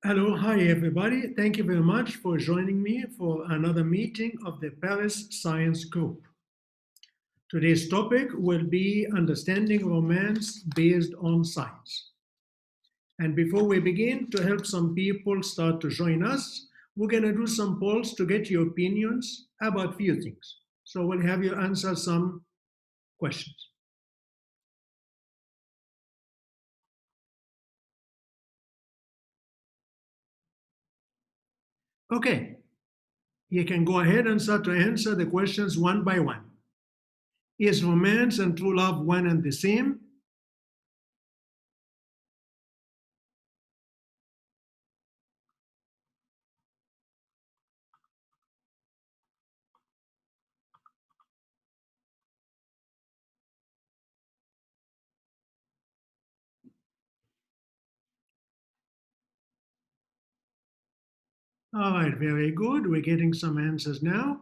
Hello, hi everybody. Thank you very much for joining me for another meeting of the Paris Science Group. Today's topic will be understanding romance based on science. And before we begin, to help some people start to join us, we're going to do some polls to get your opinions about few things. So we'll have you answer some questions. Okay, you can go ahead and start to answer the questions one by one. Is romance and true love one and the same? All right, very good. We're getting some answers now.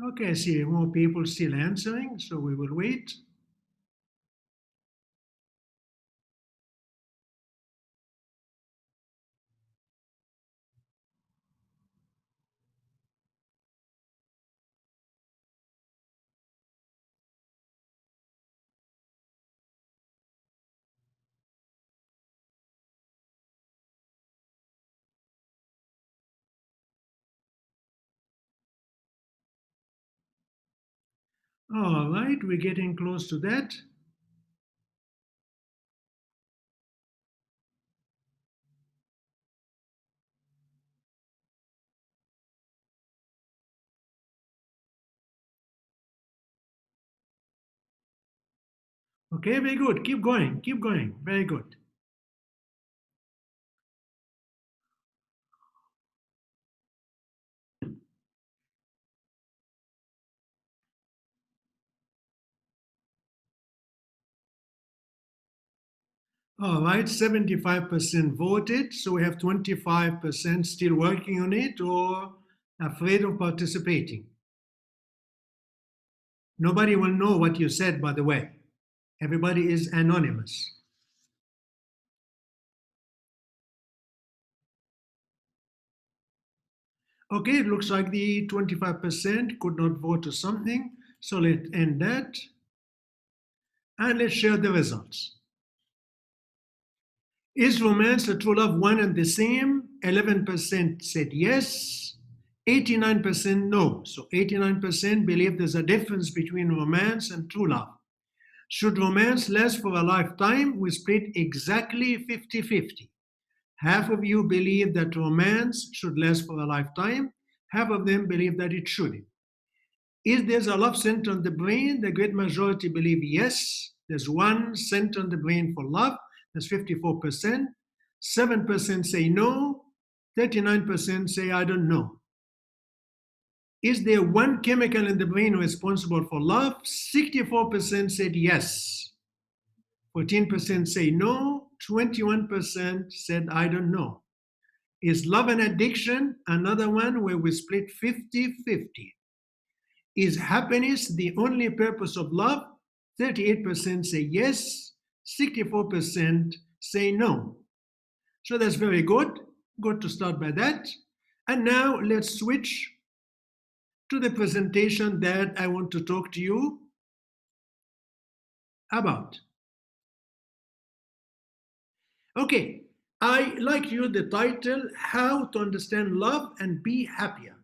Okay, I see more people still answering, so we will wait. All right, we're getting close to that. Okay, very good. Keep going, keep going. Very good. All right, 75% voted, so we have 25% still working on it or afraid of participating. Nobody will know what you said, by the way. Everybody is anonymous. Okay, it looks like the 25% could not vote or something, so let's end that. And let's share the results. Is romance and true love one and the same? 11% said yes, 89% no. So 89% believe there's a difference between romance and true love. Should romance last for a lifetime? We split exactly 50-50. Half of you believe that romance should last for a lifetime, half of them believe that it shouldn't. Is there a love center in the brain? The great majority believe yes. There's one center in the brain for love. That's 54%. 7% say no. 39% say I don't know. Is there one chemical in the brain responsible for love? 64% said yes. 14% say no. 21% said I don't know. Is love an addiction? Another one where we split 50-50. Is happiness the only purpose of love? 38% say yes, 64% say no. So that's very good. Good to start by that. And now let's switch to the presentation that I want to talk to you about. Okay, I like you the title, How to Understand Love and Be Happier.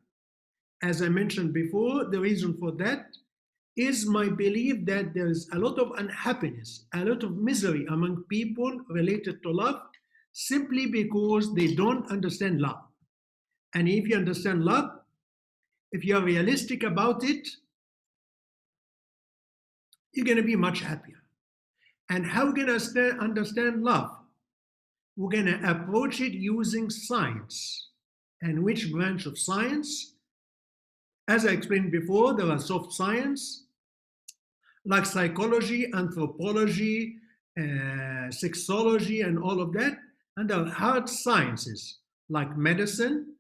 As I mentioned before, the reason for that is my belief that there is a lot of unhappiness, a lot of misery among people related to love simply because they don't understand love. And if you understand love, if you are realistic about it, you're going to be much happier. And how can I understand love? we're going to approach it using science. And which branch of science? As I explained before, there are soft science like psychology, anthropology, sexology, and all of that. And there are hard sciences like medicine.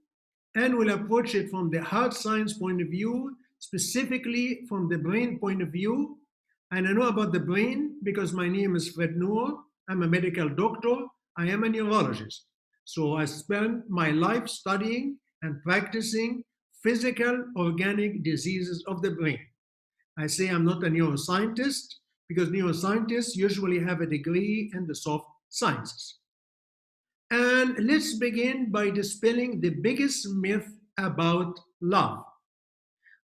And we'll approach it from the hard science point of view, specifically from the brain point of view. And I know about the brain because my name is Fred Nour. I'm a medical doctor. I am a neurologist. So I spent my life studying and practicing physical organic diseases of the brain. I say I'm not a neuroscientist because neuroscientists usually have a degree in the soft sciences. And let's begin by dispelling the biggest myth about love.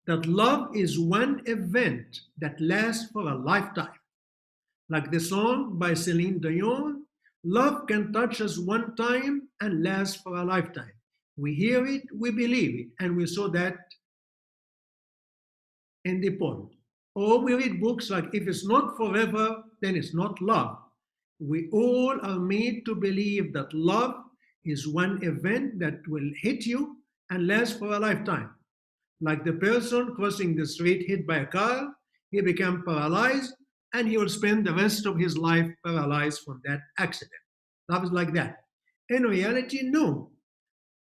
That love is one event that lasts for a lifetime. Like the song by Celine Dion, love can touch us one time and last for a lifetime. We hear it, we believe it, and we saw that in the poem. Or we read books like, if it's not forever, then it's not love. We all are made to believe that love is one event that will hit you and last for a lifetime. Like the person crossing the street hit by a car, he became paralyzed and he will spend the rest of his life paralyzed from that accident. Love is like that. In reality, no.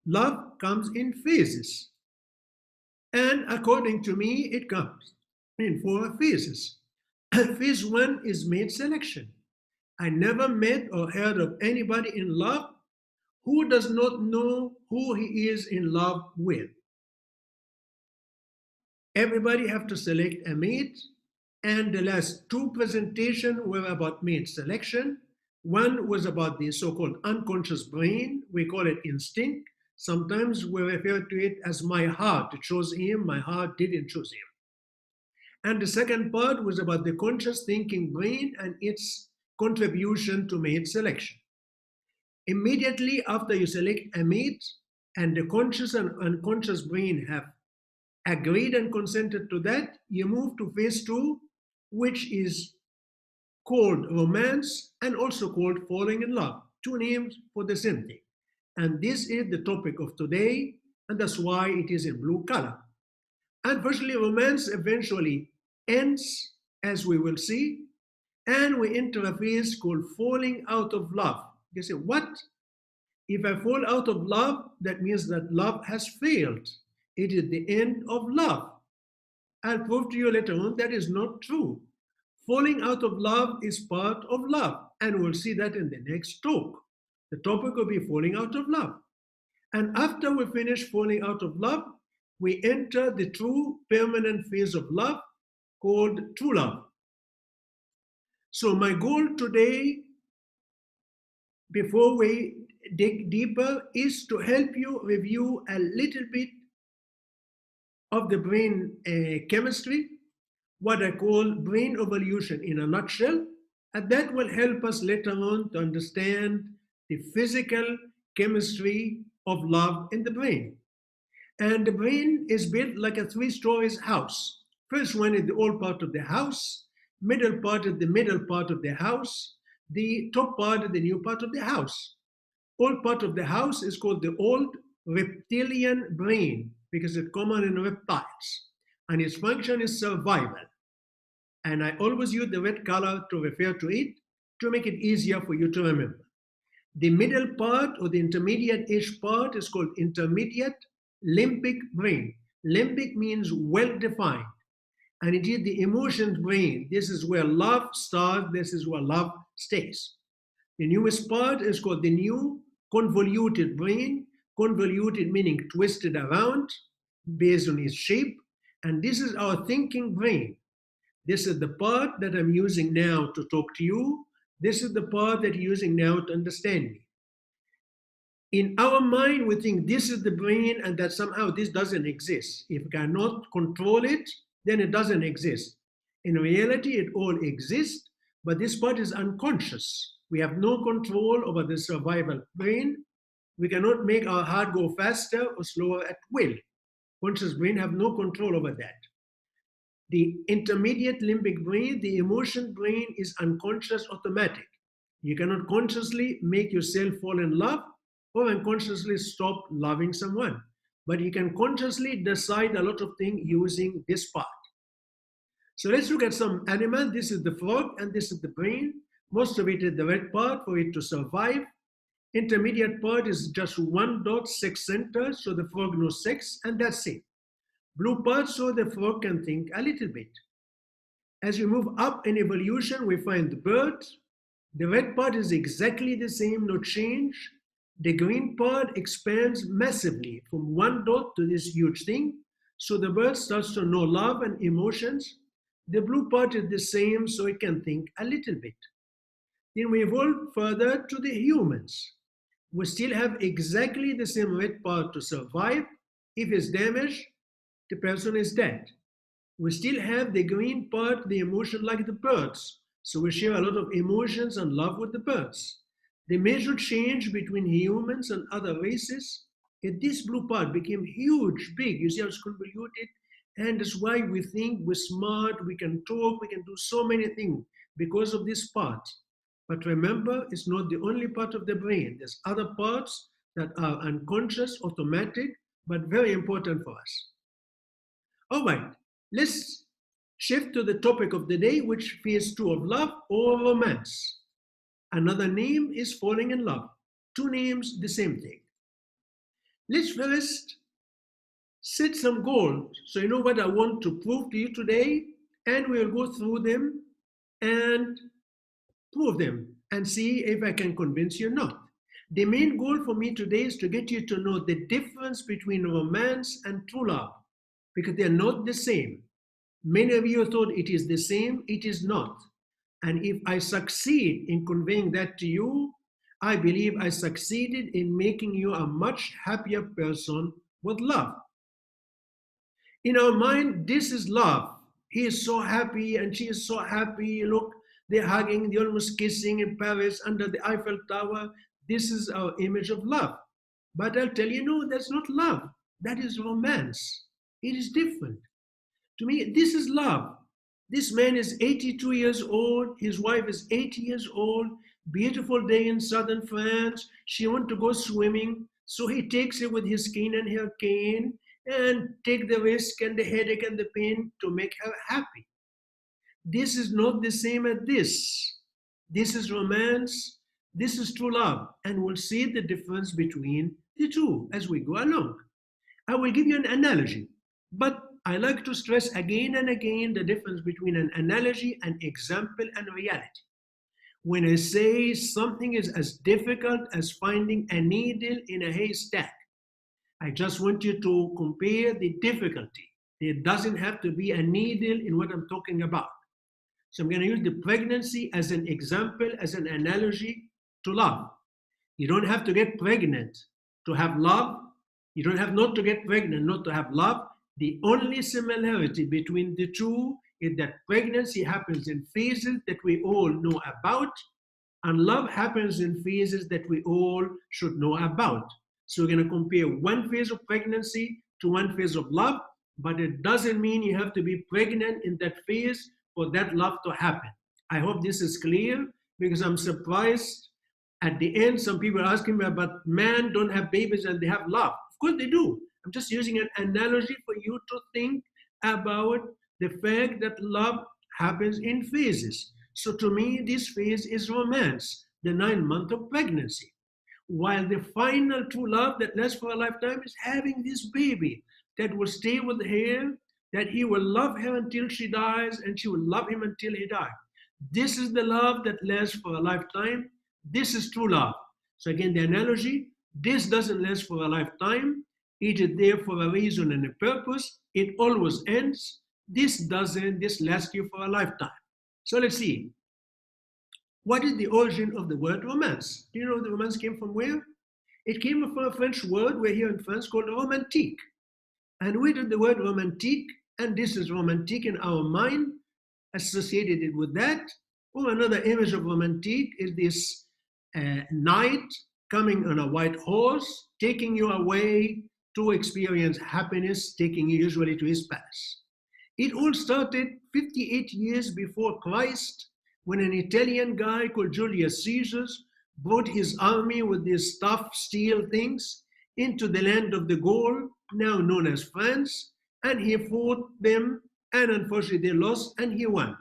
Love comes in phases. And according to me, it comes in 4 phases. Phase 1 is mate selection. I never met or heard of anybody in love who does not know who he is in love with. Everybody have to select a mate, and the last 2 presentations were about mate selection. One was about the so-called unconscious brain. We call it instinct. Sometimes we refer to it as my heart chose him, my heart didn't choose him. And the second part was about the conscious thinking brain and its contribution to mate selection. Immediately after you select a mate and the conscious and unconscious brain have agreed and consented to that, you move to phase 2, which is called romance and also called falling in love. 2 names for the same thing. And this is the topic of today, and that's why it is in blue color. Unfortunately, romance eventually ends, as we will see, and we enter a phase called falling out of love. You say, what? If I fall out of love, that means that love has failed. It is the end of love. I'll prove to you later on that is not true. Falling out of love is part of love, and we'll see that in the next talk. The topic will be falling out of love. And after we finish falling out of love, we enter the true permanent phase of love called true love. So my goal today, before we dig deeper, is to help you review a little bit of the brain chemistry, what I call brain evolution in a nutshell, and that will help us later on to understand the physical chemistry of love in the brain. And the brain is built like a 3-story house. First one is the old part of the house, middle part is the middle part of the house, the top part is the new part of the house. Old part of the house is called the old reptilian brain because it's common in reptiles, and its function is survival. And I always use the red color to refer to it to make it easier for you to remember. The middle part or the intermediate-ish part is called intermediate limbic brain. Limbic means well-defined, and it is the emotions brain. This is where love starts, this is where love stays. The newest part is called the new convoluted brain, convoluted meaning twisted around based on its shape, and this is our thinking brain. This is the part that I'm using now to talk to you. This is the part that you're using now to understand me. In our mind, we think this is the brain and that somehow this doesn't exist. If we cannot control it, then it doesn't exist. In reality, it all exists, but this part is unconscious. We have no control over the survival brain. We cannot make our heart go faster or slower at will. Conscious brain have no control over that. The intermediate limbic brain, the emotion brain, is unconscious automatic. You cannot consciously make yourself fall in love or unconsciously stop loving someone. But you can consciously decide a lot of things using this part. So let's look at some animal. This is the frog and this is the brain. Most of it is the red part for it to survive. Intermediate part is just one dot, sex center, so the frog knows sex, and that's it. Blue part, so the frog can think a little bit. As we move up in evolution, we find the bird. The red part is exactly the same, no change. The green part expands massively from one dot to this huge thing. So the bird starts to know love and emotions. The blue part is the same, so it can think a little bit. Then we evolve further to the humans. We still have exactly the same red part to survive. If it's damaged, the person is dead. We still have the green part, the emotion like the birds. So we share a lot of emotions and love with the birds. The major change between humans and other races is this blue part became huge, big. You see how it's convoluted? And that's why we think we're smart, we can talk, we can do so many things because of this part. But remember, it's not the only part of the brain. There's other parts that are unconscious, automatic, but very important for us. All right, let's shift to the topic of the day, which phase 2 of love or romance. Another name is falling in love. Two names, the same thing. Let's first set some goals. So you know what I want to prove to you today, and we'll go through them and prove them and see if I can convince you or not. The main goal for me today is to get you to know the difference between romance and true love, because they're not the same. Many of you thought it is the same. It is not. And if I succeed in conveying that to you, I believe I succeeded in making you a much happier person with love. In our mind, this is love. He is so happy and she is so happy. Look, they're hugging, they're almost kissing in Paris under the Eiffel Tower. This is our image of love. But I'll tell you, no, that's not love. That is romance. It is different. To me, this is love. This man is 82 years old. His wife is 80 years old. Beautiful day in southern France. She wants to go swimming. So he takes her with his cane and her cane and take the risk and the headache and the pain to make her happy. This is not the same as this. This is romance. This is true love. And we'll see the difference between the two as we go along. I will give you an analogy, but I like to stress again and again the difference between an analogy, an example, and reality. When I say something is as difficult as finding a needle in a haystack, I just want you to compare the difficulty. There doesn't have to be a needle in what I'm talking about. So I'm going to use the pregnancy as an example, as an analogy to love. You don't have to get pregnant to have love. You don't have not to get pregnant not to have love. The only similarity between the two is that pregnancy happens in phases that we all know about, and love happens in phases that we all should know about. So we're going to compare one phase of pregnancy to one phase of love, but it doesn't mean you have to be pregnant in that phase for that love to happen. I hope this is clear, because I'm surprised at the end some people are asking me about men don't have babies and they have love. Of course they do. I'm just using an analogy for you to think about the fact that love happens in phases. So to me, this phase is romance, the 9 months of pregnancy. While the final true love that lasts for a lifetime is having this baby that will stay with her, that he will love her until she dies and she will love him until he dies. This is the love that lasts for a lifetime. This is true love. So again, the analogy, this doesn't last for a lifetime. It is there for a reason and a purpose. It always ends. This doesn't. This lasts you for a lifetime. So let's see. What is the origin of the word romance? Do you know the romance came from where? It came from a French word we're here in France called romantique. And we did the word romantique, and this is romantique in our mind, associated it with that. Or another image of romantique is this knight coming on a white horse, taking you away to experience happiness, taking you usually to his palace. It all started 58 years before Christ. when an Italian guy called Julius Caesar brought his army with these tough steel things into the land of the Gaul, now known as France, and he fought them, and unfortunately they lost, and he won.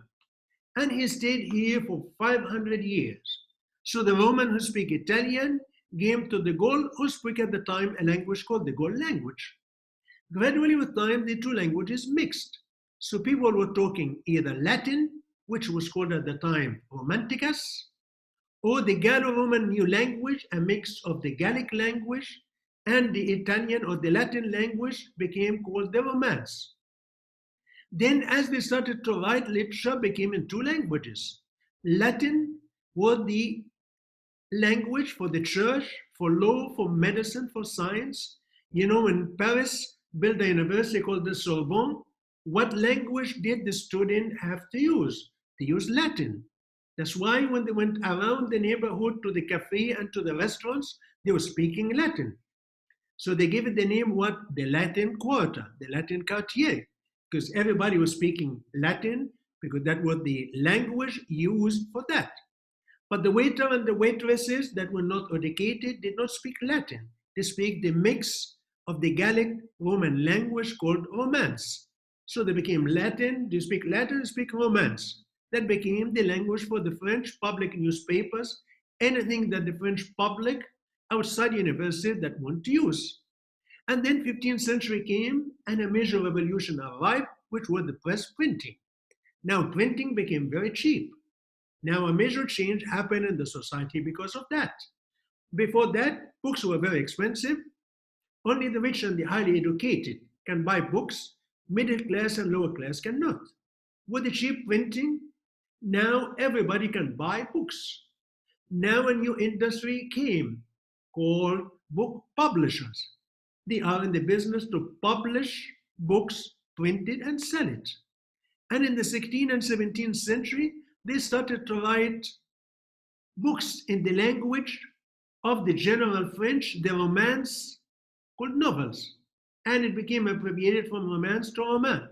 And he stayed here for 500 years. So the Roman who speak Italian came to the Gaul, who spoke at the time a language called the Gaul language. Gradually with time, the two languages mixed. So people were talking either Latin, which was called at the time Romanticus, or the Gallo-Roman New Language, a mix of the Gallic language and the Italian or the Latin language became called the Romance. Then as they started to write, literature became in two languages. Latin was the language for the church, for law, for medicine, for science. You know, when Paris built a university called the Sorbonne, what language did the student have to use? They used Latin. That's why when they went around the neighborhood to the cafe and to the restaurants, they were speaking Latin. So they gave it the name what? The Latin Quarter, the Latin Quartier, because everybody was speaking Latin because that was the language used for that. But the waiter and the waitresses that were not educated did not speak Latin. They speak the mix of the Gallic Roman language called Romance. So they became Latin, they speak Latin, they speak Romance. That became the language for the French public newspapers, anything that the French public outside university that want to use. And then 15th century came and a major revolution arrived, which was the press printing. Now printing became very cheap. Now a major change happened in the society because of that. Before that, books were very expensive. Only the rich and the highly educated can buy books. Middle class and lower class cannot. With the cheap printing, now everybody can buy books. Now a new industry came called book publishers. They are in the business to publish books, print it, and sell it. And in the 16th and 17th century, they started to write books in the language of the general French, the Romance, called novels. And it became abbreviated from Romance to Roman.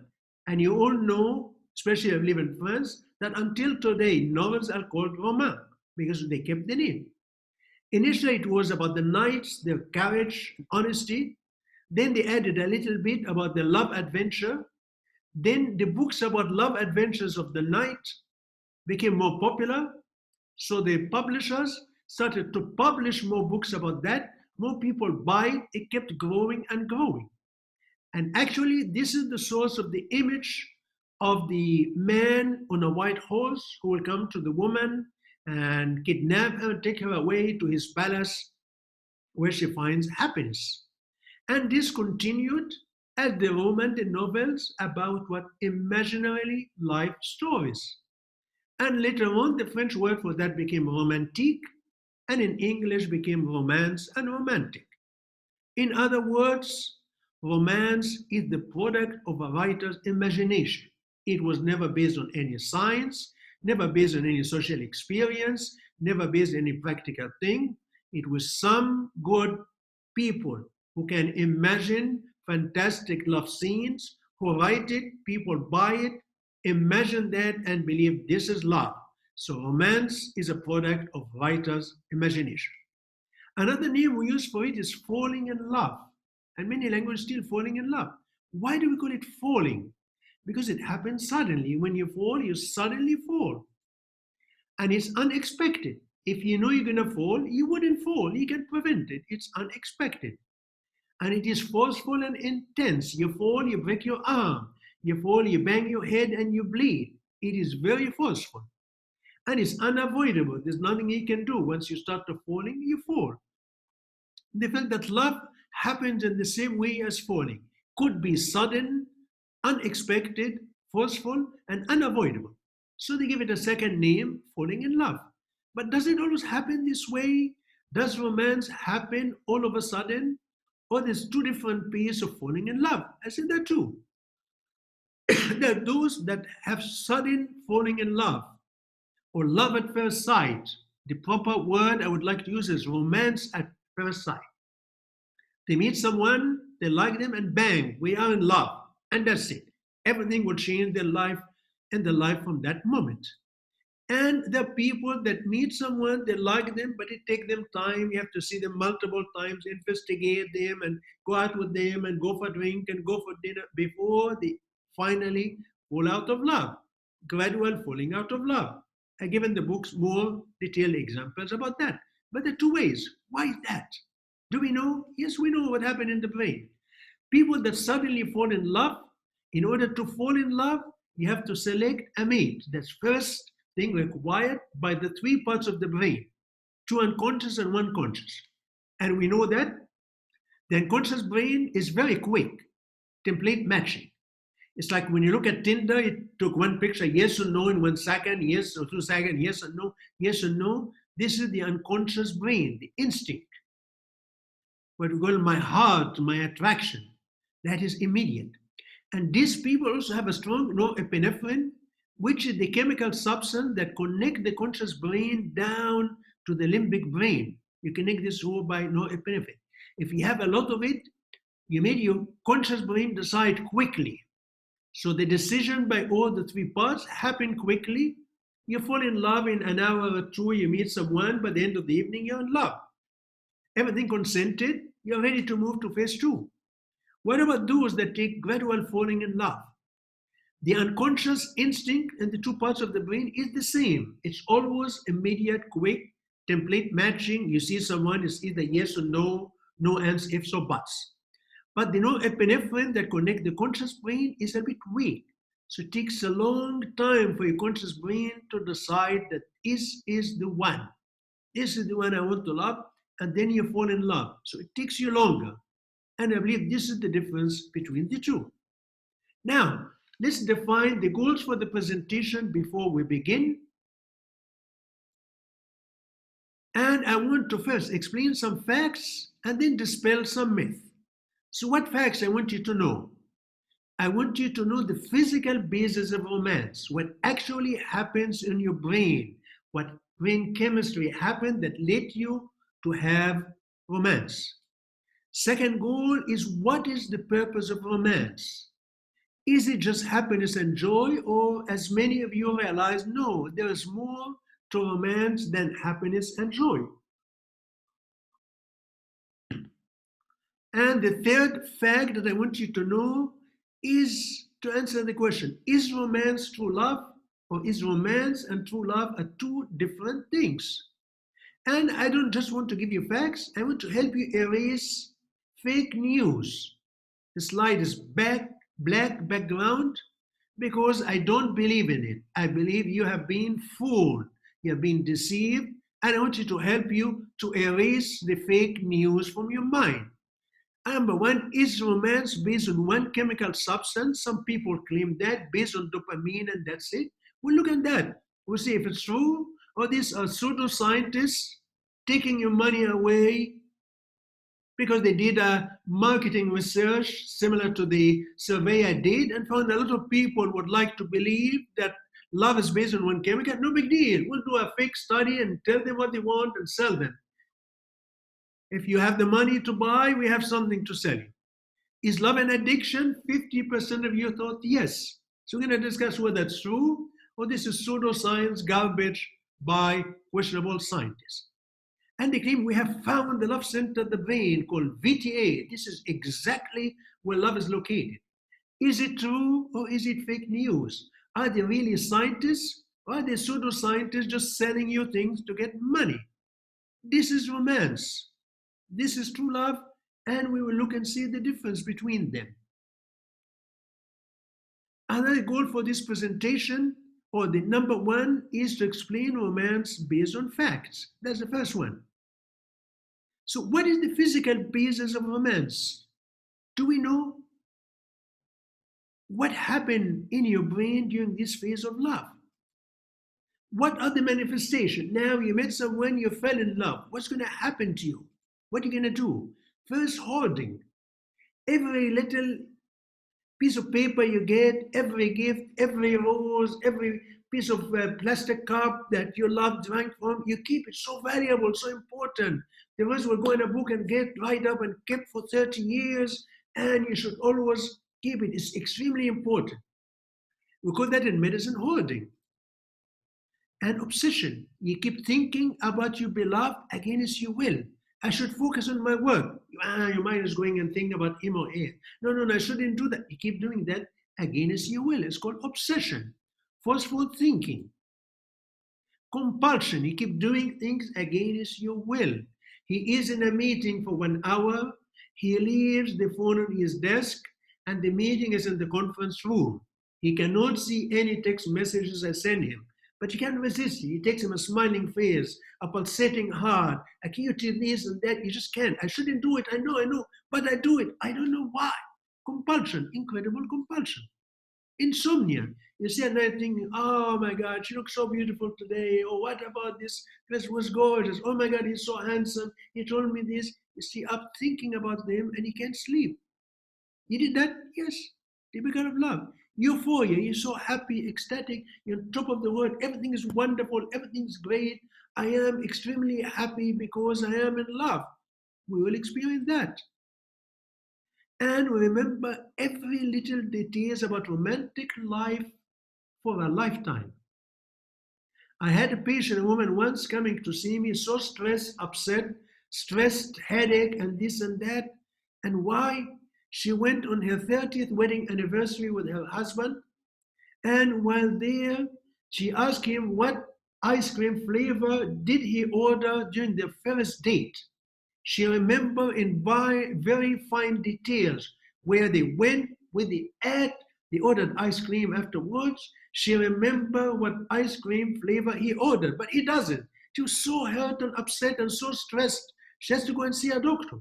And you all know, especially if you live in France, that until today, novels are called Roman because they kept the name. Initially, it was about the knights, their courage, honesty. Then they added a little bit about the love adventure. Then the books about love adventures of the knight became more popular. So the publishers started to publish more books about that. More people buy, it kept growing and growing. And actually, this is the source of the image of the man on a white horse who will come to the woman and kidnap her, take her away to his palace where she finds happiness. And this continued as the Roman novels about what imaginary life stories. And later on, the French word for that became romantique, and in English became romance and romantic. In other words, romance is the product of a writer's imagination. It was never based on any science, never based on any social experience, never based on any practical thing. It was some good people who can imagine fantastic love scenes, who write it, people buy it, imagine that and believe this is love. So romance is a product of writer's imagination. Another name we use for it is falling in love. And many languages still falling in love. Why do we call it falling? Because it happens suddenly. When you fall, you suddenly fall. And it's unexpected. If you know you're going to fall, you wouldn't fall. You can prevent it. It's unexpected. And it is forceful and intense. You fall, you break your arm. You fall, you bang your head, and you bleed. It is very forceful. And it's unavoidable. There's nothing you can do. Once you start to falling, you fall. The fact that love happens in the same way as falling could be sudden, unexpected, forceful, and unavoidable. So they give it a second name, falling in love. But does it always happen this way? Does romance happen all of a sudden? Or there's two different ways of falling in love? I said there are two. There are those that have sudden falling in love, or love at first sight. The proper word I would like to use is romance at first sight. They meet someone, they like them, and bang, we are in love. And that's it. Everything will change their life and their life from that moment. And there are people that meet someone, they like them, but it takes them time. You have to see them multiple times, investigate them, and go out with them, and go for a drink, and go for dinner before they finally fall out of love. Gradual falling out of love. I give in the books more detailed examples about that. But there are two ways. Why is that? Do we know? Yes, we know what happened in the brain. People that suddenly fall in love, in order to fall in love, you have to select a mate. That's first thing required by the three parts of the brain, two unconscious and one conscious. And we know that the unconscious brain is very quick, template matching. It's like when you look at Tinder, it took one picture, yes or no, in 1 second, yes or 2 seconds, yes or no, yes or no. This is the unconscious brain, the instinct. What we call my heart, my attraction. That is immediate. And these people also have a strong epinephrine, which is the chemical substance that connects the conscious brain down to the limbic brain. You connect this all by norepinephrine. If you have a lot of it, you made your conscious brain decide quickly. So the decision by all the three parts happen quickly. You fall in love in an hour or two, you meet someone, by the end of the evening, you're in love. Everything consented, you're ready to move to phase two. What about those that take gradual falling in love? The unconscious instinct in the two parts of the brain is the same. It's always immediate, quick, template matching. You see someone, it's either yes or no, no ands, ifs or buts. But the norepinephrine that connects the conscious brain is a bit weak. So it takes a long time for your conscious brain to decide that this is the one. This is the one I want to love, and then you fall in love. So it takes you longer. And I believe this is the difference between the two. Now, let's define the goals for the presentation before we begin. And I want to first explain some facts and then dispel some myth. So what facts I want you to know? I want you to know the physical basis of romance, what actually happens in your brain, what brain chemistry happened that led you to have romance. Second goal is, what is the purpose of romance? Is it just happiness and joy, or as many of you realize, no, there is more to romance than happiness and joy? And the third fact that I want you to know is to answer the question, is romance true love, or is romance and true love are two different things? And I don't just want to give you facts, I want to help you erase fake news. The slide is black background because I don't believe in it. I believe you have been fooled, you have been deceived, and I want you to help you to erase the fake news from your mind. Number one, is romance based on one chemical substance? Some people claim that, based on dopamine, and that's it. We'll look at that. We'll see if it's true, or these are pseudoscientists taking your money away because they did a marketing research similar to the survey I did and found a lot of people would like to believe that love is based on one chemical. No big deal. We'll do a fake study and tell them what they want and sell them. If you have the money to buy, we have something to sell you. Is love an addiction? 50% of you thought yes. So we're going to discuss whether that's true or this is pseudoscience garbage by questionable scientists. And they claim we have found the love center of the brain called VTA. This is exactly where love is located. Is it true or is it fake news? Are they really scientists or are they pseudoscientists just selling you things to get money? This is romance. This is true love, and we will look and see the difference between them. Another goal for this presentation, or the number one, is to explain romance based on facts. That's the first one. So what is the physical basis of romance? Do we know what happened in your brain during this phase of love? What are the manifestations? Now you met someone, you fell in love. What's going to happen to you? What are you going to do? First, hoarding. Every little piece of paper you get, every gift, every rose, every piece of plastic cup that your love drank from, you keep it. So valuable, so important. The rest will go in a book and get dried up and kept for 30 years, and you should always keep it. It's extremely important. We call that in medicine hoarding. And obsession. You keep thinking about your beloved against your will. I should focus on my work. Your mind is going and thinking about him or her. No, I shouldn't do that. You keep doing that against your will. It's called obsession. Forceful thinking. Compulsion. You keep doing things against your will. He is in a meeting for 1 hour. He leaves the phone on his desk, and the meeting is in the conference room. He cannot see any text messages I send him. But he can't resist. He takes him a smiling face, a pulsating heart, a cute this and that. You just can't. I shouldn't do it. I know, but I do it. I don't know why. Compulsion, incredible compulsion. Insomnia. You see a night thinking, oh my God, she looks so beautiful today. Oh, what about this? This was gorgeous. Oh my God, he's so handsome. He told me this. You see, up thinking about them and he can't sleep. You did that? Yes. Typical of love. Euphoria. You're so happy, ecstatic. You're on top of the world. Everything is wonderful. Everything is great. I am extremely happy because I am in love. We will experience that. And remember every little details about romantic life for a lifetime. I had a patient, a woman once coming to see me, so stressed, upset, stressed, headache, and this and that. And why? She went on her 30th wedding anniversary with her husband. And while there, she asked him what ice cream flavor did he order during their first date. She remembered in very fine details where they went, where they ate, they ordered ice cream afterwards. She remembered what ice cream flavor he ordered, but he doesn't. She was so hurt and upset and so stressed. She has to go and see a doctor.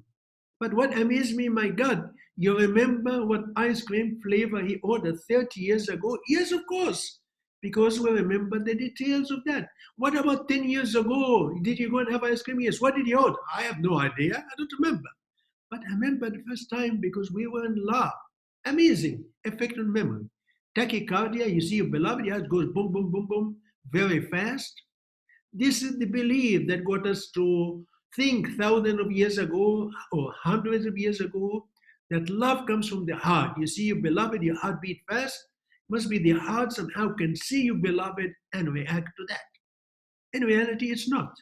But what amazed me, my God, you remember what ice cream flavor he ordered 30 years ago? Yes, of course, because we remember the details of that. What about 10 years ago? Did you go and have ice cream? Yes. What did you order? I have no idea. I don't remember. But I remember the first time because we were in love. Amazing effect on memory. Tachycardia, you see your beloved, your heart goes boom, boom, boom, boom, very fast. This is the belief that got us to think thousands of years ago or hundreds of years ago that love comes from the heart. You see your beloved, your heart beat fast. Must be the heart somehow can see your beloved and react to that. In reality, it's not.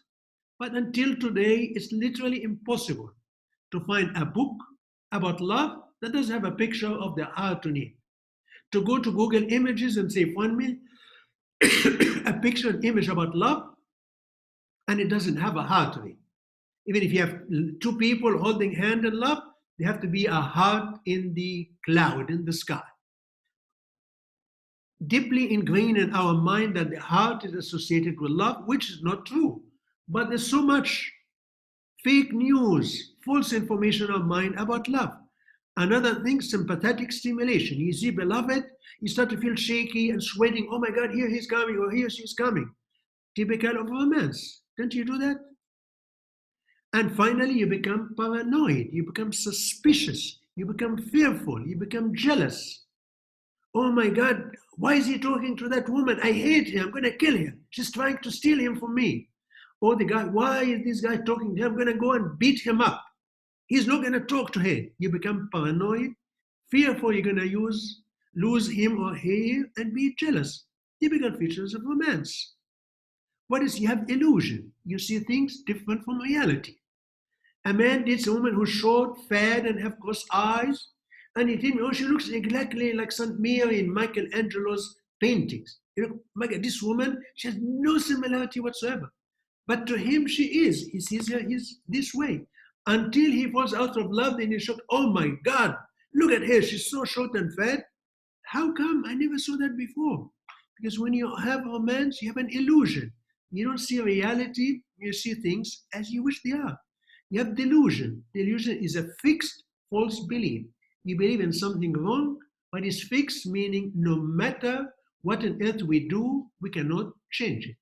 But until today, it's literally impossible to find a book about love that doesn't have a picture of the heart on it. To go to Google Images and say, find me a picture, an image about love, and it doesn't have a heart on it. Even if you have two people holding hand in love, there have to be a heart in the cloud, in the sky. Deeply ingrained in our mind that the heart is associated with love, which is not true. But there's so much fake news, false information in our mind about love. Another thing, sympathetic stimulation. You see, beloved, you start to feel shaky and sweating. Oh my God, here he's coming or here she's coming. Typical of romance. Don't you do that? And finally, you become paranoid. You become suspicious. You become fearful. You become jealous. Oh my God, why is he talking to that woman? I hate her. I'm going to kill her. She's trying to steal him from me. Or the guy, why is this guy talking to her? I'm going to go and beat him up. He's not going to talk to her. You become paranoid, fearful you're going to lose him or her, and be jealous. Typical features of romance. What is, you have illusion. You see things different from reality. A man dates a woman who's short, fat, and have crossed eyes, and he thinks, oh, she looks exactly like St. Mary in Michelangelo's paintings. You know, my God, this woman, she has no similarity whatsoever. But to him, she is. He sees her this way. Until he falls out of love, then he's shocked. Oh my God, look at her. She's so short and fat. How come? I never saw that before. Because when you have romance, you have an illusion. You don't see reality. You see things as you wish they are. You have delusion. Delusion is a fixed false belief. You believe in something wrong, but it's fixed, meaning no matter what on earth we do, we cannot change it.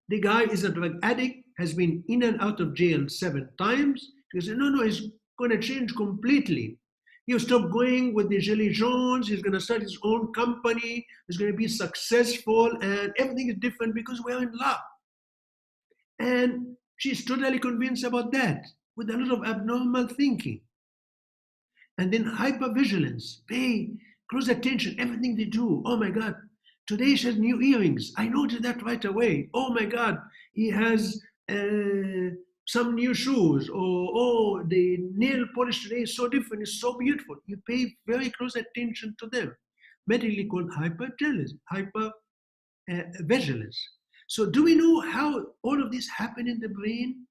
The guy is a drug addict, has been in and out of jail 7 times. He said, no, he's going to change completely. He'll stop going with the Gilets Jaunes. He's going to start his own company. He's going to be successful, and everything is different because we're in love. And she's totally convinced about that with a lot of abnormal thinking. And then hypervigilance, pay close attention, everything they do. Oh my God, Today she has new earrings. I noticed that right away. Oh my God, he has some new shoes. Or, oh, the nail polish today is so different. It's so beautiful. You pay very close attention to them. Medically called hyper vigilance. So do we know how all of this happen in the brain?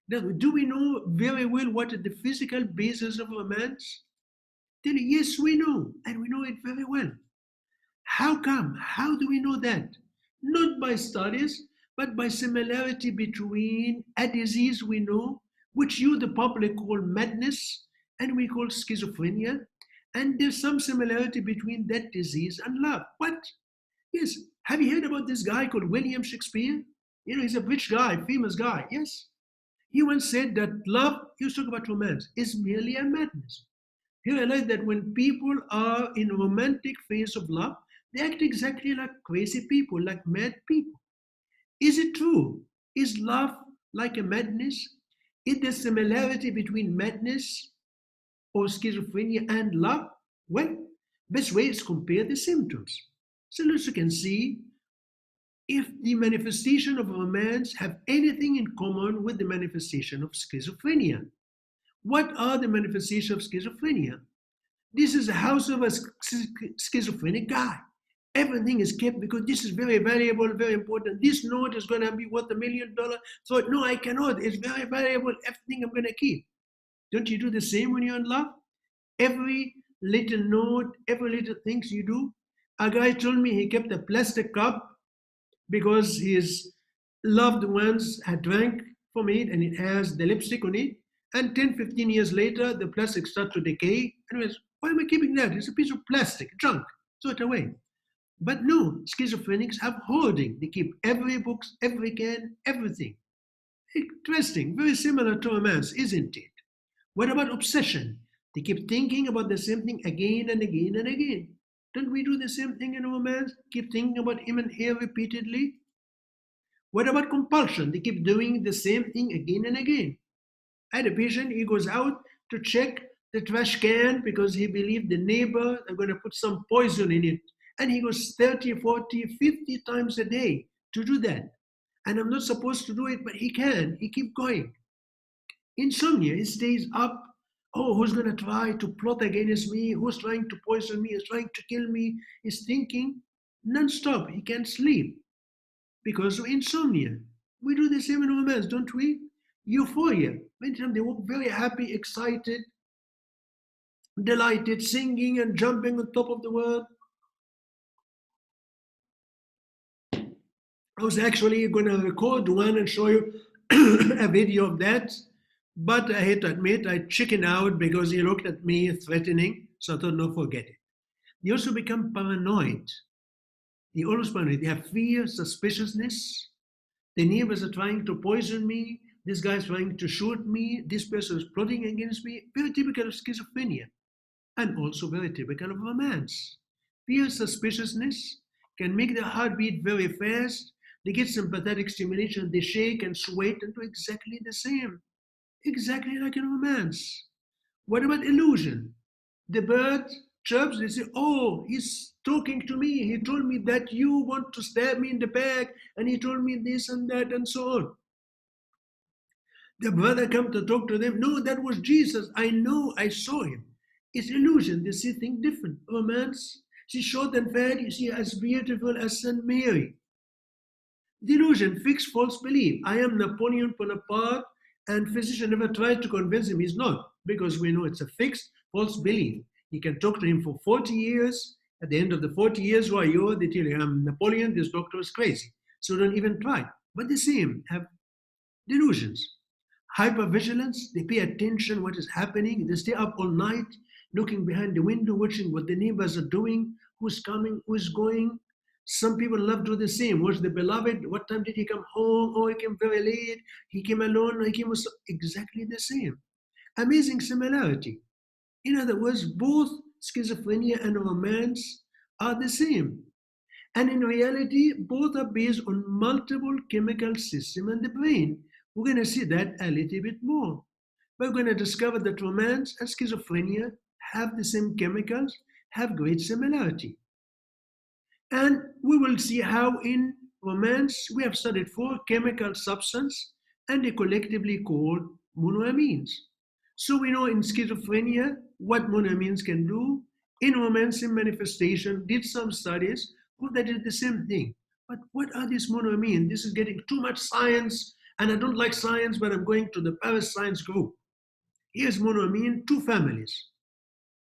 Now, do we know very well what is the physical basis of romance? Tell you, yes, we know, and we know it very well. How come? How do we know that? Not by studies, but by similarity between a disease we know, which you, the public, call madness, and we call schizophrenia. And there's some similarity between that disease and love. What? Yes. Have you heard about this guy called William Shakespeare? You know, he's a rich guy, famous guy. Yes. He once said that love, you talk about romance, is merely a madness. He realized that when people are in a romantic phase of love, they act exactly like crazy people, like mad people. Is it true? Is love like a madness? Is there similarity between madness or schizophrenia and love? Well, best way is compare the symptoms. So as you can see, if the manifestation of romance have anything in common with the manifestation of schizophrenia. What are the manifestations of schizophrenia? This is a house of a schizophrenic guy. Everything is kept because this is very valuable, very important. This note is going to be worth $1 million. So, no, I cannot. It's very valuable. Everything I'm going to keep. Don't you do the same when you're in love? Every little note, every little things you do. A guy told me he kept a plastic cup because his loved ones had drank from it and it has the lipstick on it. And 10, 15 years later, the plastic starts to decay. And it was, why am I keeping that? It's a piece of plastic, junk, throw it away. But no, schizophrenics have hoarding. They keep every book, every can, everything. Interesting, very similar to romance, isn't it? What about obsession? They keep thinking about the same thing again and again and again. Don't we do the same thing in romance? Keep thinking about him and her repeatedly? What about compulsion? They keep doing the same thing again and again. I had a patient, he goes out to check the trash can because he believed the neighbor are going to put some poison in it. And he goes 30, 40, 50 times a day to do that. And I'm not supposed to do it, but he can. He keep going. Insomnia, he stays up. Oh, who's going to try to plot against me? Who's trying to poison me? Who's trying to kill me? He's thinking non-stop. He can't sleep because of insomnia. We do the same in romance, don't we? Euphoria. Many times they walk very happy, excited, delighted, singing and jumping on top of the world. I was actually going to record one and show you a video of that, but I hate to admit I chickened out because he looked at me threatening, so I thought, no, forget it. They also become paranoid. They always paranoid. They have fear, suspiciousness. The neighbors are trying to poison me. This guy is trying to shoot me. This person is plotting against me. Very typical of schizophrenia, and also very typical of romance. Fear, suspiciousness can make their heart beat very fast. They get sympathetic stimulation. They shake and sweat and do exactly the same, exactly like in romance. What about illusion? The bird chirps, they say, oh, he's talking to me. He told me that you want to stab me in the back, and he told me this and that, and so on. The brother come to talk to them. No, that was Jesus. I know, I saw him. It's illusion. They see things different. Romance, she's short and fat. You see as beautiful as Saint Mary. Delusion, fixed false belief. I am Napoleon Bonaparte, and physician never tried to convince him he's not, because we know it's a fixed false belief. You can talk to him for 40 years. At the end of the 40 years, who are you? They tell you, I'm Napoleon, this doctor is crazy. So don't even try. But the same, have delusions. Hypervigilance, they pay attention what is happening. They stay up all night, looking behind the window, watching what the neighbors are doing, who's coming, who's going. Some people love to do the same. Watch the beloved. What time did he come home? Oh, he came very late. He came alone. He came with exactly the same. Amazing similarity. In other words, both schizophrenia and romance are the same. And in reality, both are based on multiple chemical systems in the brain. We're going to see that a little bit more. We're going to discover that romance and schizophrenia have the same chemicals, have great similarity. And we will see how in romance we have studied four chemical substances and they collectively called monoamines. So we know in schizophrenia what monoamines can do. In romance in manifestation, did some studies who that did the same thing. But what are these monoamines? This is getting too much science, and I don't like science, but I'm going to the Paris Science Group. Here's monoamine, two families.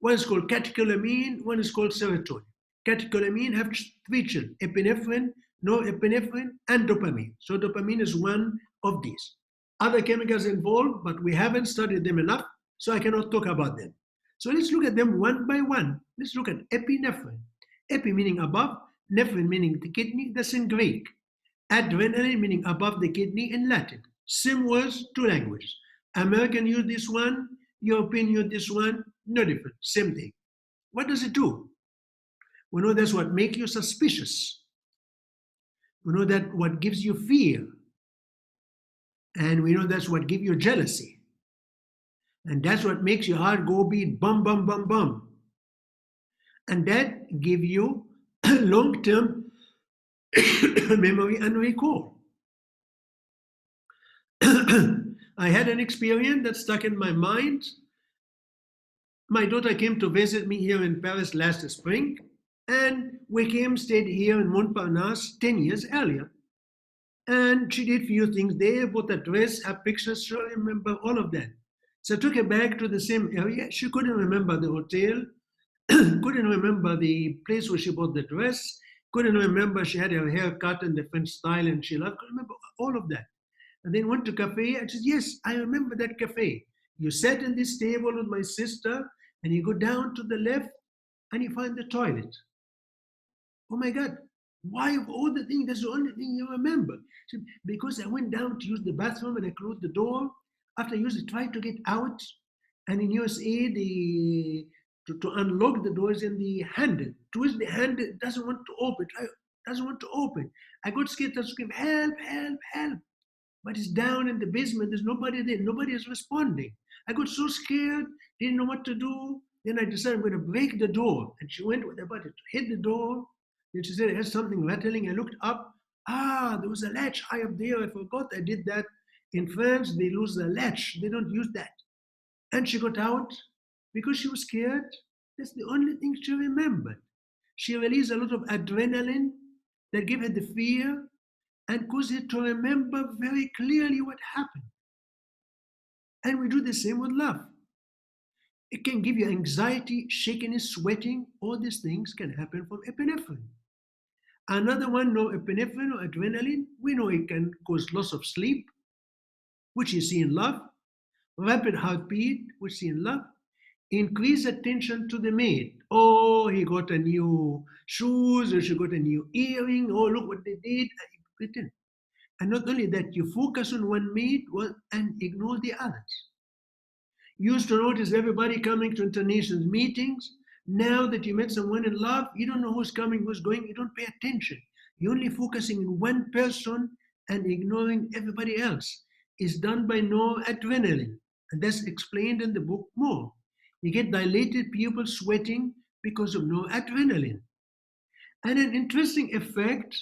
One is called catecholamine, one is called serotonin. Catecholamine have three children, epinephrine, norepinephrine, and dopamine. So dopamine is one of these. Other chemicals involved, but we haven't studied them enough, so I cannot talk about them. So let's look at them one by one. Let's look at epinephrine. Epi meaning above, nephrin meaning the kidney, that's in Greek. Adrenaline meaning above the kidney in Latin. Same words, two languages. American use this one, European use this one, no different, same thing. What does it do? We know that's what makes you suspicious. We know that what gives you fear. And we know that's what gives you jealousy. And that's what makes your heart go beat bum, bum, bum, bum. And that gives you long-term memory and recall. I had an experience that stuck in my mind. My daughter came to visit me here in Paris last spring, and we stayed here in Montparnasse 10 years earlier. And she did a few things there, bought a dress, her pictures, she remember all of that. So I took her back to the same area. She couldn't remember the hotel, couldn't remember the place where she bought the dress, couldn't remember she had her hair cut in the French style and she loved, couldn't remember all of that. And then went to cafe. I said, yes, I remember that cafe. You sat in this table with my sister and you go down to the left and you find the toilet. Oh my God, why of all the things, that's the only thing you remember? Said, because I went down to use the bathroom and I closed the door. After I used it, tried to get out. And in USA, to unlock the doors in the handle. Twist the handle, it doesn't want to open. It doesn't want to open. I got scared, I screamed, help, help, help. But it's down in the basement, there's nobody there, nobody is responding. I got so scared, didn't know what to do. Then I decided I'm going to break the door. And she went with her body to hit the door. Then she said, I heard something rattling. I looked up. There was a latch high up there. I forgot I did that. In France, they lose the latch. They don't use that. And she got out because she was scared. That's the only thing she remembered. She released a lot of adrenaline that gave her the fear and caused her to remember very clearly what happened. And we do the same with love. It can give you anxiety, shakiness, sweating. All these things can happen from epinephrine. Another one, norepinephrine or adrenaline, we know it can cause loss of sleep, which you see in love, rapid heartbeat, which you see in love, increase attention to the maid. Oh, he got a new shoes, or she got a new earring. Oh, look what they did. And not only that, you focus on one maid and ignore the others. You used to notice everybody coming to international meetings. Now that you met someone in love, you don't know who's coming, who's going. You don't pay attention. You're only focusing on one person and ignoring everybody else. It's done by noradrenaline. And that's explained in the book more. You get dilated pupils, sweating because of noradrenaline. And an interesting effect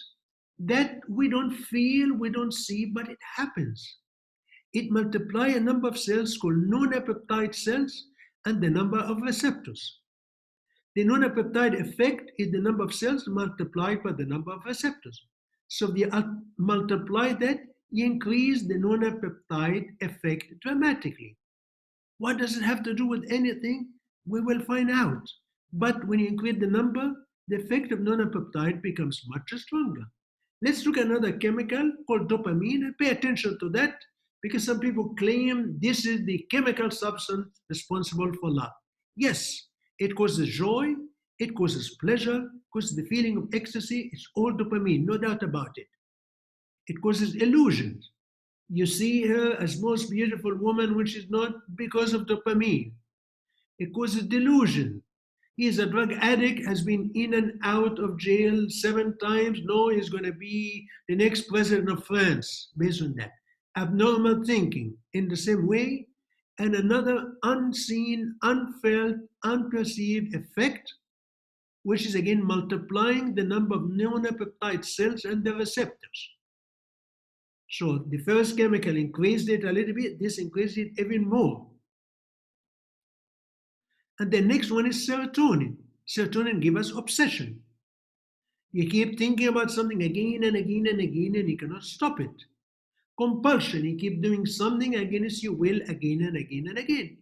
that we don't feel, we don't see, but it happens. It multiplies a number of cells called non-peptide cells and the number of receptors. The non-peptide effect is the number of cells multiplied by the number of receptors. So if you multiply that, you increase the non-peptide effect dramatically. What does it have to do with anything? We will find out. But when you increase the number, the effect of non-peptide becomes much stronger. Let's look at another chemical called dopamine and pay attention to that because some people claim this is the chemical substance responsible for love. Yes, it causes joy, it causes pleasure, causes the feeling of ecstasy. It's all dopamine, no doubt about it. It causes illusions. You see her as most beautiful woman when she's not because of dopamine. It causes delusion. He is a drug addict, has been in and out of jail 7 times. No, he's going to be the next president of France based on that. Abnormal thinking in the same way. And another unseen, unfelt, unperceived effect which is again multiplying the number of neuropeptide cells and the receptors. So the first chemical increased it a little bit, this increased it even more. And the next one is serotonin. Serotonin gives us obsession. You keep thinking about something again and again and again, and you cannot stop it. Compulsion, you keep doing something against your will again and again and again.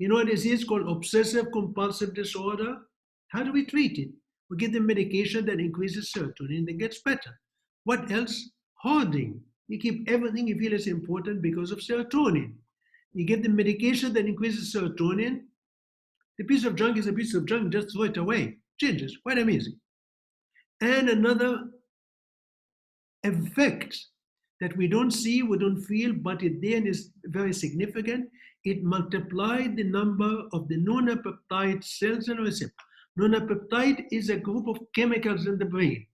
You know what this is called obsessive compulsive disorder? How do we treat it? We give them medication that increases serotonin, that gets better. What else? Hoarding. You keep everything you feel is important because of serotonin. You give them medication that increases serotonin. The piece of junk is a piece of junk, just throw it away. Changes, quite amazing. And another effect that we don't see, we don't feel, but it then is very significant. It multiplied the number of the neuropeptide cells and receptors. Neuropeptide is a group of chemicals in the brain.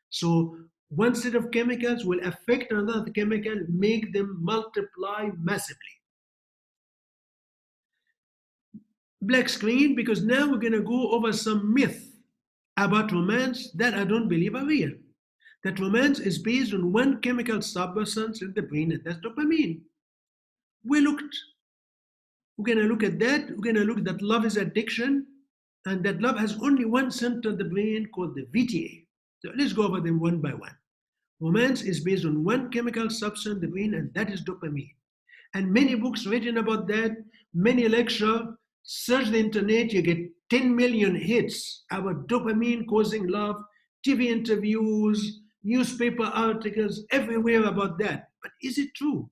So one set of chemicals will affect another chemical, make them multiply massively. Black screen, because now we're going to go over some myth about romance that I don't believe are real. That romance is based on one chemical substance in the brain, and that's dopamine. We're going to look at that. We're going to look that love is addiction, and that love has only one center in the brain called the VTA. So let's go over them one by one. Romance is based on one chemical substance in the brain, and that is dopamine. And many books written about that, many lectures. Search the internet, you get 10 million hits about dopamine causing love, TV interviews, newspaper articles, everywhere about that. But is it true?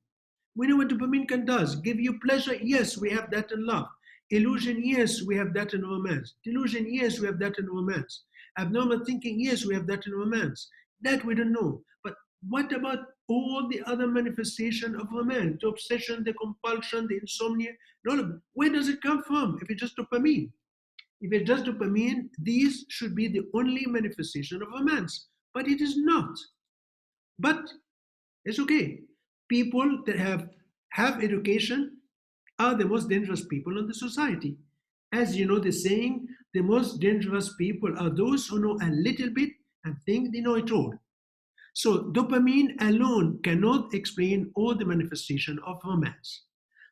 We know what dopamine can does. Give you pleasure? Yes, we have that in love. Illusion? Yes, we have that in romance. Delusion? Yes, we have that in romance. Abnormal thinking? Yes, we have that in romance. That we don't know. But what about all the other manifestation of romance? The obsession, the compulsion, the insomnia, all of it. Where does it come from if it's just dopamine? If it's just dopamine, these should be the only manifestation of romance. But it is not. But it's okay. People that have education are the most dangerous people in the society. As you know the saying, the most dangerous people are those who know a little bit and think they know it all. So dopamine alone cannot explain all the manifestation of romance.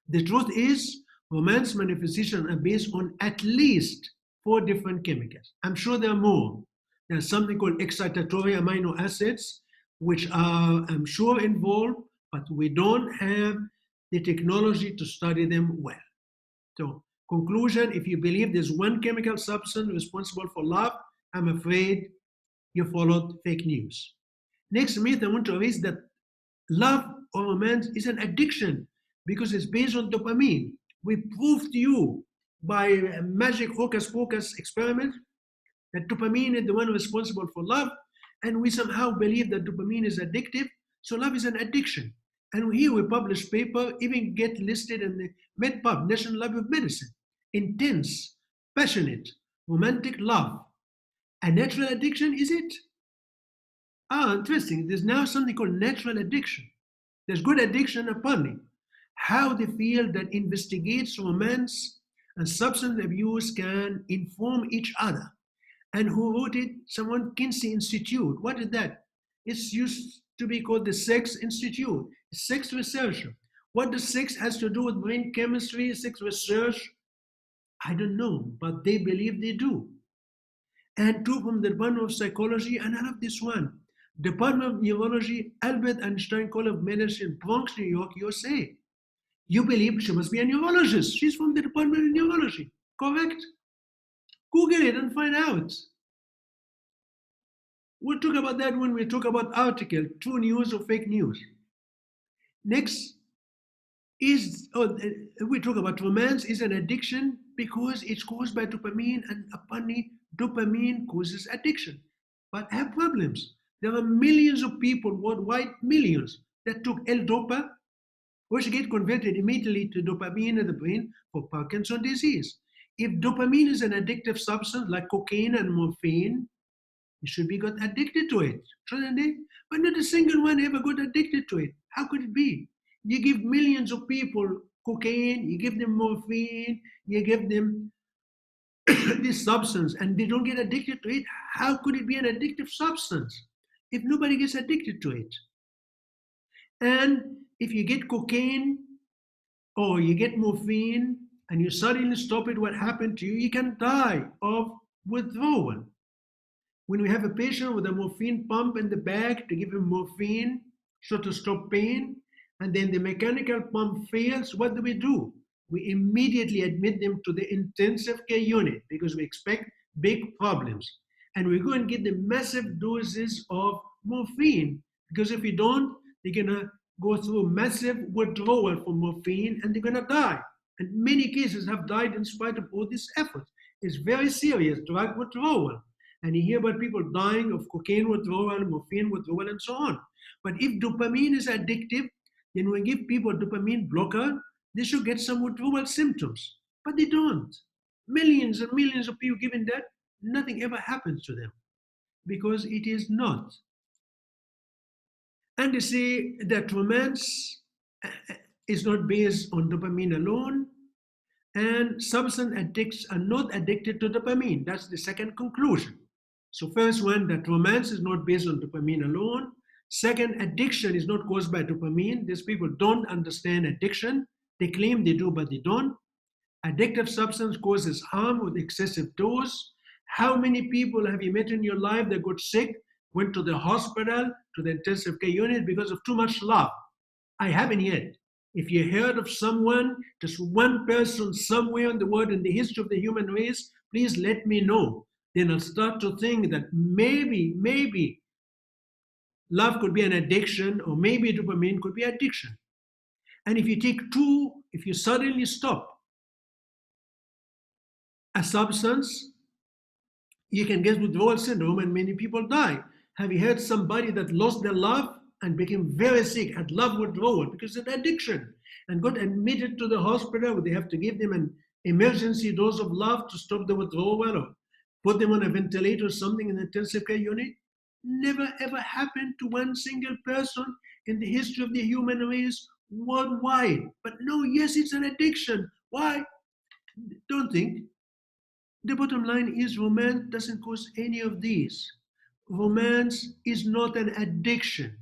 The truth is, romance manifestations are based on at least 4 different chemicals. I'm sure there are more. There's something called excitatory amino acids, which are, I'm sure, involved, but we don't have the technology to study them well. So, conclusion, if you believe there's one chemical substance responsible for love, I'm afraid you followed fake news. Next myth I want to raise that love or romance is an addiction because it's based on dopamine. We proved to you by a magic hocus pocus experiment that dopamine is the one responsible for love, and we somehow believe that dopamine is addictive, so love is an addiction. And here we publish paper, even get listed in the MedPub, National Library of Medicine. Intense, passionate, romantic love. A natural addiction, is it? Ah, interesting. There's now something called natural addiction. There's good addiction apparently. How the field that investigates romance and substance abuse can inform each other. And who wrote it? Someone, Kinsey Institute. What is that? It's used to be called the Sex Institute, sex researcher. What does sex has to do with brain chemistry, sex research? I don't know, but they believe they do. And two from the Department of Psychology, and I love this one. Department of Neurology, Albert Einstein College of Medicine, Bronx, New York, USA. You believe she must be a neurologist. She's from the Department of Neurology. Correct? Google it and find out. We'll talk about that when we talk about article, true news or fake news. Next is, we talk about romance is an addiction because it's caused by dopamine, and apparently dopamine causes addiction. But I have problems. There are millions of people worldwide, millions, that took L-Dopa, which get converted immediately to dopamine in the brain for Parkinson's disease. If dopamine is an addictive substance like cocaine and morphine, you should be got addicted to it, shouldn't they? But not a single one ever got addicted to it. How could it be? You give millions of people cocaine, you give them morphine, you give them this substance and they don't get addicted to it, how could it be an addictive substance if nobody gets addicted to it? And if you get cocaine or you get morphine and you suddenly stop it, what happened to you? You can die of withdrawal. When we have a patient with a morphine pump in the back to give him morphine so to stop pain, and then the mechanical pump fails, what do? We immediately admit them to the intensive care unit because we expect big problems. And we go and get the massive doses of morphine because if we don't, they're going to go through massive withdrawal from morphine and they're going to die. And many cases have died in spite of all this effort. It's very serious drug withdrawal. And you hear about people dying of cocaine withdrawal, morphine withdrawal, and so on. But if dopamine is addictive, then when we give people a dopamine blocker, they should get some withdrawal symptoms. But they don't. Millions and millions of people given that, nothing ever happens to them because it is not. And they say that romance is not based on dopamine alone, and substance addicts are not addicted to dopamine. That's the second conclusion. So first one, that romance is not based on dopamine alone. Second, addiction is not caused by dopamine. These people don't understand addiction. They claim they do, but they don't. Addictive substance causes harm with excessive dose. How many people have you met in your life that got sick, went to the hospital, to the intensive care unit because of too much love? I haven't yet. If you heard of someone, just one person somewhere in the world in the history of the human race, please let me know. Then I'll start to think that maybe love could be an addiction, or maybe dopamine could be addiction. And if you take two, if you suddenly stop a substance, you can get withdrawal syndrome and many people die. Have you heard somebody that lost their love and became very sick, had love withdrawal because of addiction, and got admitted to the hospital where they have to give them an emergency dose of love to stop the withdrawal or put them on a ventilator or something in the intensive care unit? Never ever happened to one single person in the history of the human race worldwide. But no, yes, it's an addiction. Why? Don't think. The bottom line is romance doesn't cause any of these. Romance is not an addiction.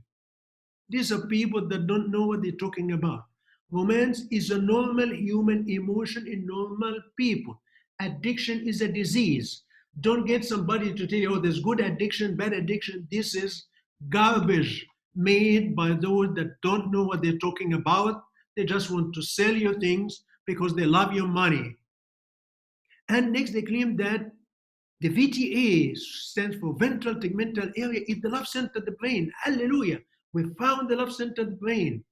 These are people that don't know what they're talking about. Romance is a normal human emotion in normal people. Addiction is a disease. Don't get somebody to tell you, oh, there's good addiction, bad addiction. This is garbage made by those that don't know what they're talking about. They just want to sell you things because they love your money. And next, they claim that the VTA stands for ventral tegmental area, is the love center of the brain. Hallelujah. We found the love center of the brain.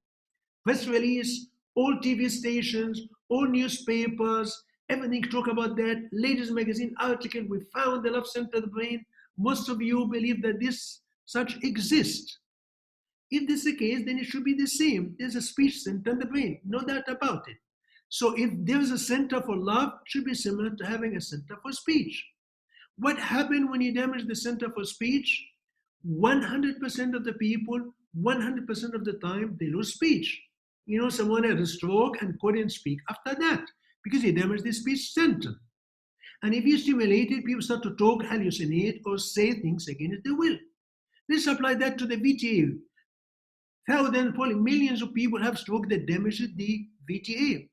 Press release, all TV stations, all newspapers, everything talk about that. Ladies magazine article, we found the love center of the brain. Most of you believe that this such exists. If this is the case, then it should be the same. There's a speech center in the brain, no doubt about it. So if there's a center for love, it should be similar to having a center for speech. What happened when you damage the center for speech? 100% of the people, 100% of the time, they lose speech. You know, someone had a stroke and couldn't speak after that because he damaged the speech center. And if you stimulate it, people start to talk, hallucinate, or say things against their will. Let's apply that to the VTA. Thousands, probably millions of people have stroke that damages the VTA.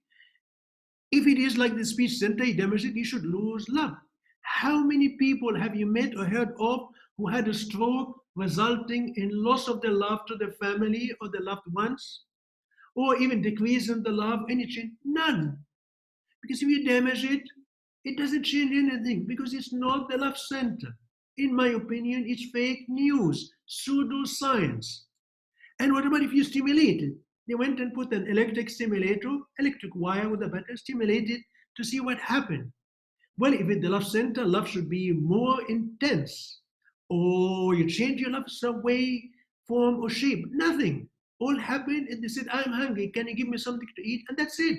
If it is like the speech center, you damage it, you should lose love. How many people have you met or heard of who had a stroke resulting in loss of their love to their family or their loved ones? Or even decrease in the love, any change? None. Because if you damage it, it doesn't change anything because it's not the love center. In my opinion, it's fake news, pseudoscience. And what about if you stimulate it? They went and put an electric stimulator, electric wire with a battery, stimulated to see what happened. Well, if it's the love center, love should be more intense. Or you change your love some way, form, or shape. Nothing. All happened and they said, I'm hungry. Can you give me something to eat? And that's it.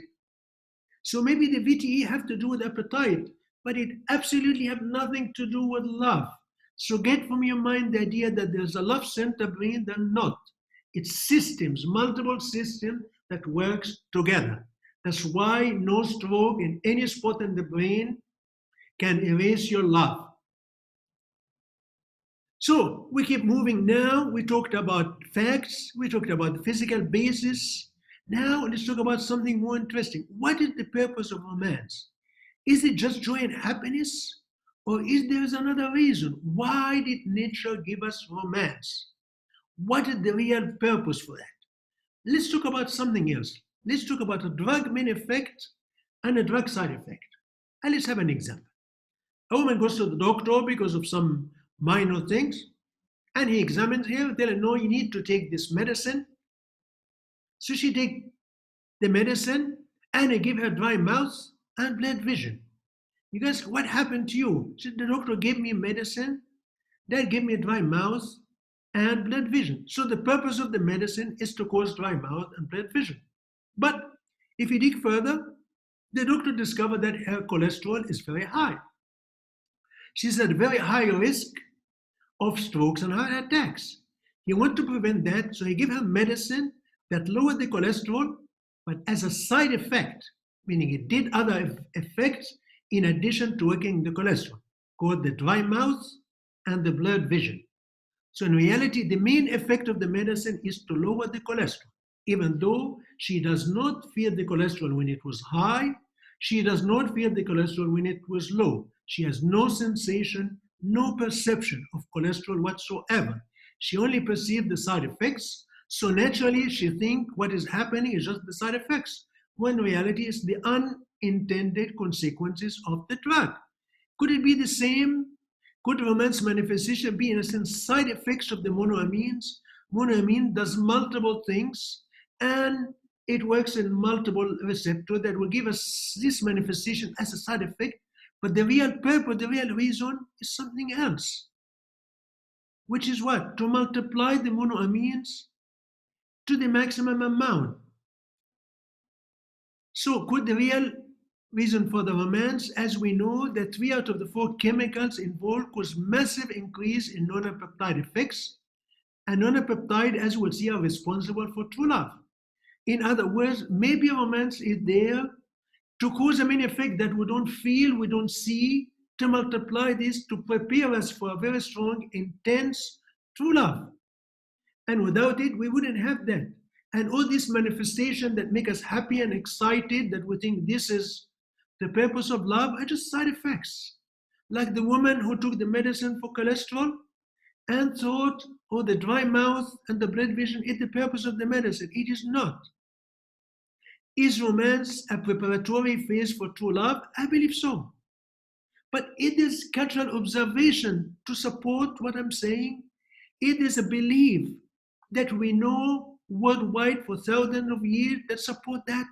So maybe the VTE have to do with appetite, but it absolutely have nothing to do with love. So get from your mind the idea that there's a love center brain. They're not. It's systems, multiple systems that works together. That's why no stroke in any spot in the brain can erase your love. So we keep moving now. We talked about facts. We talked about the physical basis. Now let's talk about something more interesting. What is the purpose of romance? Is it just joy and happiness? Or is there another reason? Why did nature give us romance? What is the real purpose for that? Let's talk about something else. Let's talk about a drug main effect and a drug side effect. And let's have an example. A woman goes to the doctor because of some minor things, and he examines her, tell her, no, you need to take this medicine. So she takes the medicine, and they give her dry mouth and blurred vision. You guys, what happened to you? She said, the doctor gave me medicine, that gave me a dry mouth and blurred vision. So the purpose of the medicine is to cause dry mouth and blurred vision. But if you dig further, the doctor discovered that her cholesterol is very high. She's at a very high risk of strokes and heart attacks. He wanted to prevent that, so he gave her medicine that lowered the cholesterol, but as a side effect, meaning it did other effects in addition to working the cholesterol, called the dry mouth and the blurred vision. So in reality, the main effect of the medicine is to lower the cholesterol. Even though she does not feel the cholesterol when it was high, she does not feel the cholesterol when it was low. She has no sensation, no perception of cholesterol whatsoever. She only perceives the side effects. So naturally, she thinks what is happening is just the side effects, when in reality it's the unintended consequences of the drug. Could it be the same? Could romance manifestation be, in a sense, side effects of the monoamines? Monoamine does multiple things, and it works in multiple receptors that will give us this manifestation as a side effect, but the real purpose, the real reason is something else, which is what? To multiply the monoamines to the maximum amount. So could the real reason for the romance, as we know that 3 out of the 4 chemicals involved cause massive increase in non-peptide effects, and non-peptide, as we'll see, are responsible for true love. In other words, maybe romance is there to cause a main effect that we don't feel, we don't see, to multiply this, to prepare us for a very strong, intense, true love. And without it, we wouldn't have that. And all these manifestations that make us happy and excited, that we think this is the purpose of love, are just side effects. Like the woman who took the medicine for cholesterol and thought, oh, the dry mouth and the blurred vision is the purpose of the medicine. It is not. Is romance a preparatory phase for true love? I believe so. But it is cultural observation to support what I'm saying. It is a belief that we know worldwide for thousands of years that support that.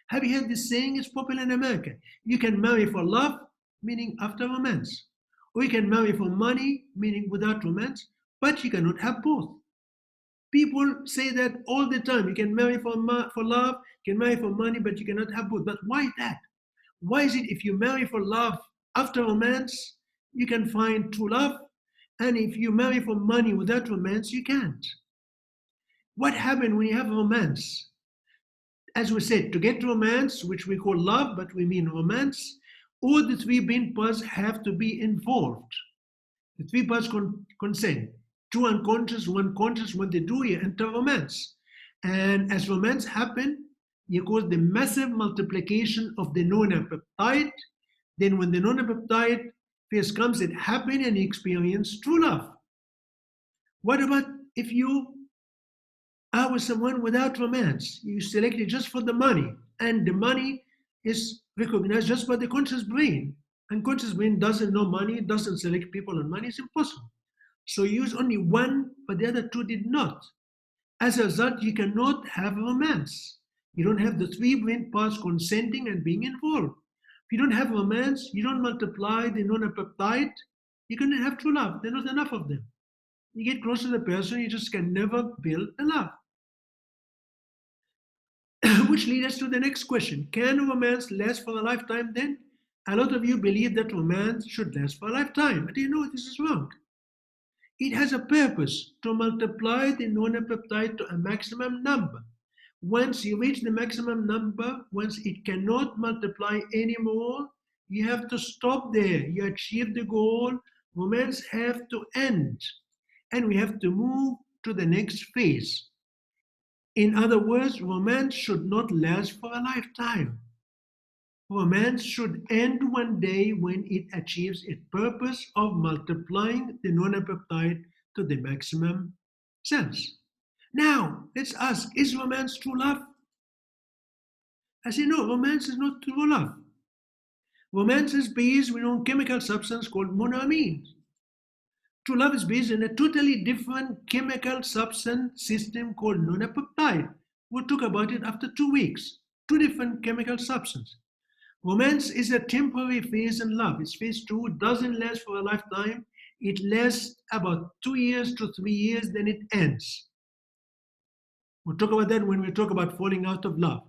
Have you heard this saying? It's popular in America. You can marry for love, meaning after romance. Or you can marry for money, meaning without romance, but you cannot have both. People say that all the time. You can marry for love, you can marry for money, but you cannot have both. But why that? Why is it if you marry for love after romance, you can find true love, and if you marry for money without romance, you can't? What happens when you have romance? As we said, to get romance, which we call love, but we mean romance, all the 3 brain parts have to be involved. The 3 parts consent. 2 unconscious, 1 conscious. When they do, you enter romance. And as romance happens, you cause the massive multiplication of the non-peptide. Then when the non-peptide phase comes, it happens and you experience true love. What about if you are with someone without romance? You select it just for the money, and the money is recognized just by the conscious brain. And conscious brain doesn't know money, doesn't select people on money. It's impossible. So you use only 1, but the other 2 did not. As a result, you cannot have romance. You don't have the 3 brain parts consenting and being involved. If you don't have romance, you don't multiply the non-peptide, you cannot have true love. There are not enough of them. You get close to the person, you just can never build the love. Which leads us to the next question. Can romance last for a lifetime then? A lot of you believe that romance should last for a lifetime. But you know this is wrong. It has a purpose to multiply the non-peptide to a maximum number. Once you reach the maximum number, once it cannot multiply anymore, You have to stop there. You achieve the goal. Romance have to end. And we have to move to the next phase. In other words, romance should not last for a lifetime. Romance should end one day when it achieves its purpose of multiplying the nonapeptide to the maximum sense. Now, let's ask, is romance true love? I say, no, romance is not true love. Romance is based on a chemical substance called monoamines. True love is based on a totally different chemical substance system called nonapeptide. We'll talk about it after 2 weeks. Two different chemical substances. Romance is a temporary phase in love. It's phase 2. It doesn't last for a lifetime. It lasts about 2 years to 3 years, then it ends. We'll talk about that when we talk about falling out of love.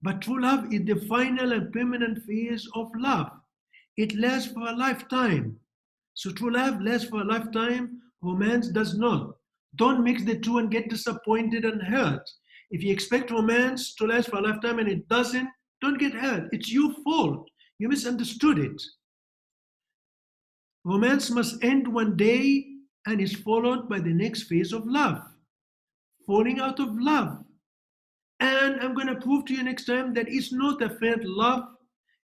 But true love is the final and permanent phase of love. It lasts for a lifetime. So true love lasts for a lifetime. Romance does not. Don't mix the two and get disappointed and hurt. If you expect romance to last for a lifetime and it doesn't, don't get hurt. It's your fault. You misunderstood it. Romance must end one day and is followed by the next phase of love. Falling out of love. And I'm going to prove to you next time that it's not a fair love.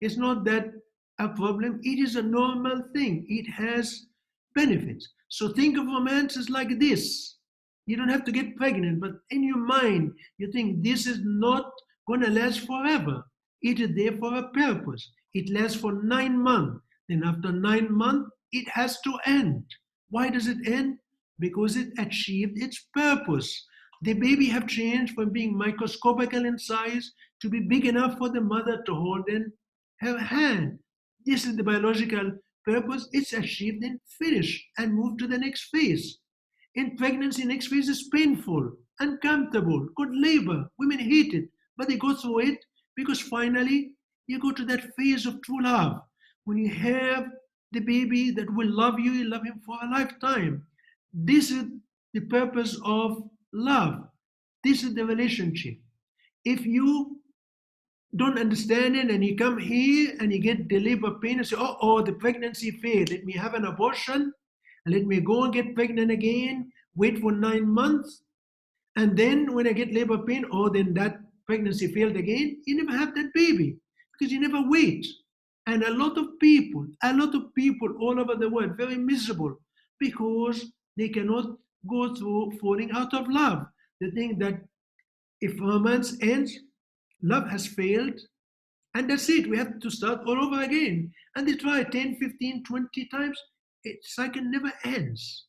It's not that a problem. It is a normal thing. It has benefits. So think of romance as like this. You don't have to get pregnant, but in your mind, you think this is not going to last forever. It is there for a purpose. It lasts for 9 months. Then after 9 months, it has to end. Why does it end? Because it achieved its purpose. The baby have changed from being microscopical in size to be big enough for the mother to hold in her hand. This is the biological purpose. It's achieved and finished and moved to the next phase. In pregnancy, next phase is painful, uncomfortable, good labor. Women hate it, but they go through it because finally you go to that phase of true love. When you have the baby that will love you, you love him for a lifetime. This is the purpose of love. This is the relationship. If you don't understand it and you come here and you get the labor pain and say, oh, the pregnancy failed. Let me have an abortion and let me go and get pregnant again, wait for 9 months. And then when I get labor pain, then that pregnancy failed again. You never have that baby because you never wait. And a lot of people all over the world, very miserable because they cannot go through falling out of love. They think that if romance ends, love has failed, and that's it. We have to start all over again. And they try 10, 15, 20 times. It's cycle never ends.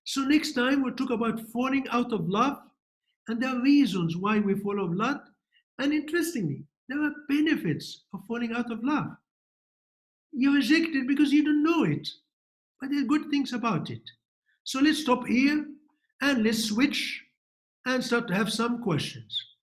So next time we'll talk about falling out of love, and there are reasons why we fall out of love. And interestingly, there are benefits of falling out of love. You reject it because you don't know it, but there are good things about it. So let's stop here and let's switch and start to have some questions.